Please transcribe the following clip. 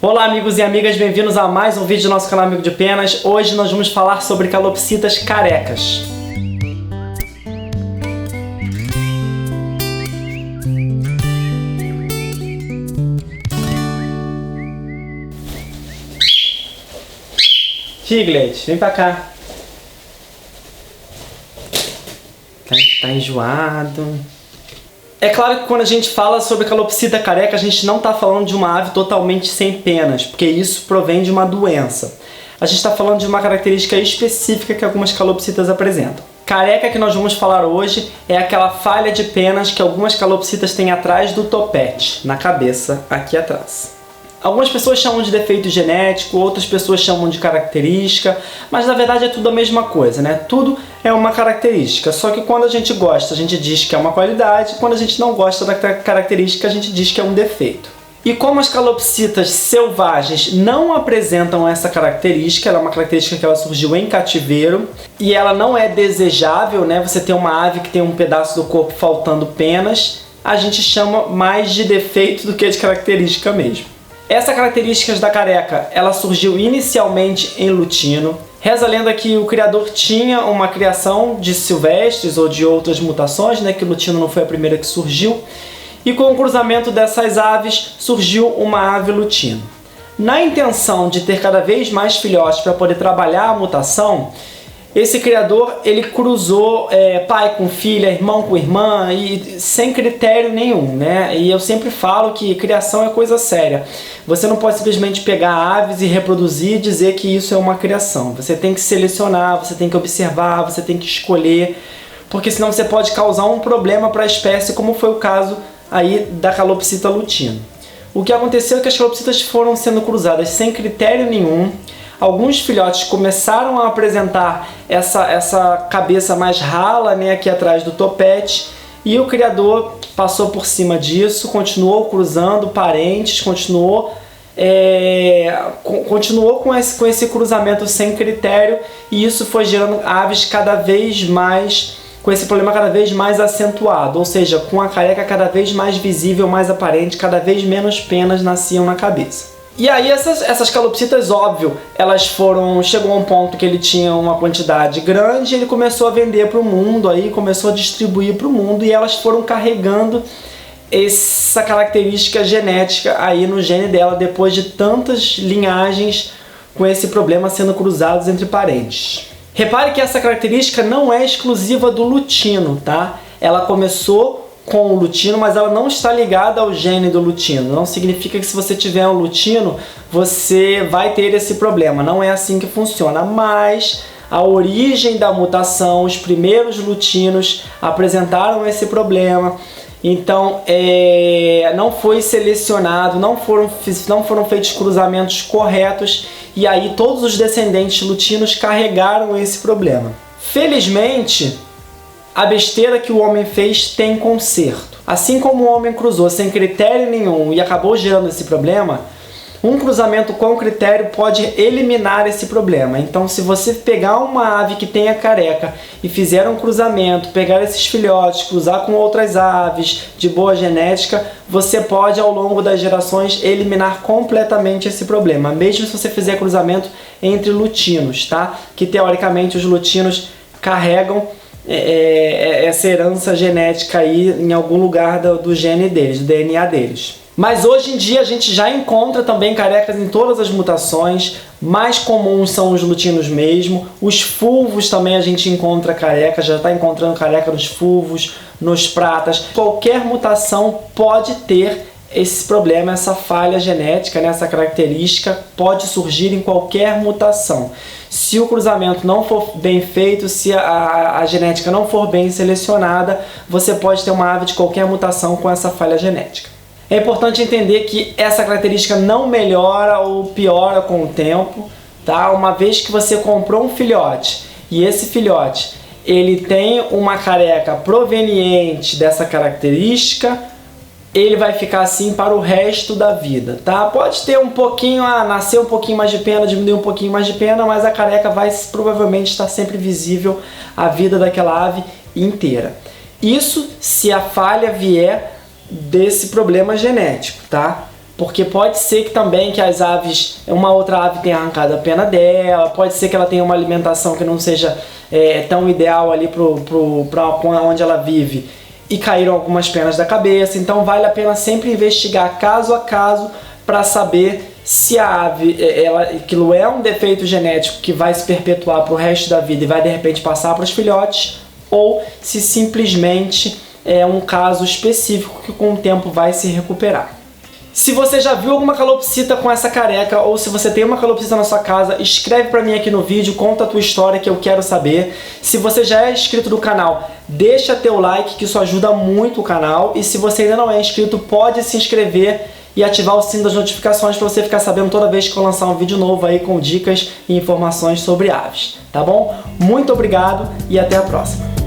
Olá amigos e amigas, bem-vindos a mais um vídeo do nosso canal Amigo de Penas. Hoje nós vamos falar sobre calopsitas carecas. Piglet, vem pra cá. Tá enjoado. É claro que quando a gente fala sobre calopsita careca, a gente não está falando de uma ave totalmente sem penas, porque isso provém de uma doença. A gente está falando de uma característica específica que algumas calopsitas apresentam. Careca que nós vamos falar hoje é aquela falha de penas que algumas calopsitas têm atrás do topete, na cabeça, aqui atrás. Algumas pessoas chamam de defeito genético, outras pessoas chamam de característica, mas na verdade é tudo a mesma coisa, né? Tudo é uma característica, só que quando a gente gosta, a gente diz que é uma qualidade, quando a gente não gosta da característica, a gente diz que é um defeito. E como as calopsitas selvagens não apresentam essa característica, ela é uma característica que ela surgiu em cativeiro, e ela não é desejável, né? Você ter uma ave que tem um pedaço do corpo faltando penas, a gente chama mais de defeito do que de característica mesmo. Essa característica da careca, ela surgiu inicialmente em lutino. Reza a lenda que o criador tinha uma criação de silvestres ou de outras mutações, né, que o lutino não foi a primeira que surgiu. E com o cruzamento dessas aves, surgiu uma ave lutino. Na intenção de ter cada vez mais filhotes para poder trabalhar a mutação, esse criador ele cruzou pai com filha, irmão com irmã e sem critério nenhum, né? E eu sempre falo que criação é coisa séria. Você não pode simplesmente pegar aves e reproduzir e dizer que isso é uma criação. Você tem que selecionar, você tem que observar, você tem que escolher, porque senão você pode causar um problema para a espécie, como foi o caso aí da calopsita lutino. O que aconteceu é que as calopsitas foram sendo cruzadas sem critério nenhum. Alguns filhotes começaram a apresentar essa cabeça mais rala, né, aqui atrás do topete, e o criador passou por cima disso, continuou cruzando parentes, continuou com esse cruzamento sem critério, e isso foi gerando aves cada vez mais, com esse problema cada vez mais acentuado, ou seja, com a careca cada vez mais visível, mais aparente, cada vez menos penas nasciam na cabeça. E aí essas calopsitas, óbvio, chegou a um ponto que ele tinha uma quantidade grande, ele começou a vender para o mundo, aí começou a distribuir para o mundo, e elas foram carregando essa característica genética aí no gene dela, depois de tantas linhagens com esse problema sendo cruzados entre parentes. Repare que essa característica não é exclusiva do lutino, tá? Ela começou com o lutino, mas ela não está ligada ao gene do lutino. Não significa que se você tiver um lutino, você vai ter esse problema. Não é assim que funciona, mas a origem da mutação, os primeiros lutinos apresentaram esse problema. Então, não foi selecionado, não foram feitos cruzamentos corretos, e aí todos os descendentes lutinos carregaram esse problema. Felizmente, a besteira que o homem fez tem conserto. Assim como o homem cruzou sem critério nenhum e acabou gerando esse problema, um cruzamento com critério pode eliminar esse problema. Então, se você pegar uma ave que tenha careca e fizer um cruzamento, pegar esses filhotes, cruzar com outras aves de boa genética, você pode, ao longo das gerações, eliminar completamente esse problema, mesmo se você fizer cruzamento entre lutinos, tá? Que teoricamente os lutinos carregam essa herança genética aí em algum lugar do gene deles, do DNA deles. Mas hoje em dia a gente já encontra também carecas em todas as mutações. Mais comuns são os lutinos mesmo. Os fulvos também a gente encontra careca, já está encontrando careca nos fulvos, nos pratas. Qualquer mutação pode ter esse problema, essa falha genética, né? Essa característica pode surgir em qualquer mutação. Se o cruzamento não for bem feito, se a genética não for bem selecionada, você pode ter uma ave de qualquer mutação com essa falha genética. É importante entender que essa característica não melhora ou piora com o tempo, tá? Uma vez que você comprou um filhote e esse filhote ele tem uma careca proveniente dessa característica, ele vai ficar assim para o resto da vida, tá? Pode ter um pouquinho, nascer um pouquinho mais de pena, diminuir um pouquinho mais de pena, mas a careca vai provavelmente estar sempre visível a vida daquela ave inteira. Isso se a falha vier desse problema genético, tá? Porque pode ser que também que as aves, uma outra ave tenha arrancado a pena dela, pode ser que ela tenha uma alimentação que não seja tão ideal ali para onde ela vive e caíram algumas penas da cabeça. Então vale a pena sempre investigar caso a caso para saber se a ave, aquilo é um defeito genético que vai se perpetuar para o resto da vida e vai de repente passar para os filhotes, ou se simplesmente é um caso específico que com o tempo vai se recuperar. Se você já viu alguma calopsita com essa careca, ou se você tem uma calopsita na sua casa, escreve pra mim aqui no vídeo, conta a tua história que eu quero saber. Se você já é inscrito no canal, deixa teu like que isso ajuda muito o canal. E se você ainda não é inscrito, pode se inscrever e ativar o sino das notificações para você ficar sabendo toda vez que eu lançar um vídeo novo aí com dicas e informações sobre aves, tá bom? Muito obrigado e até a próxima!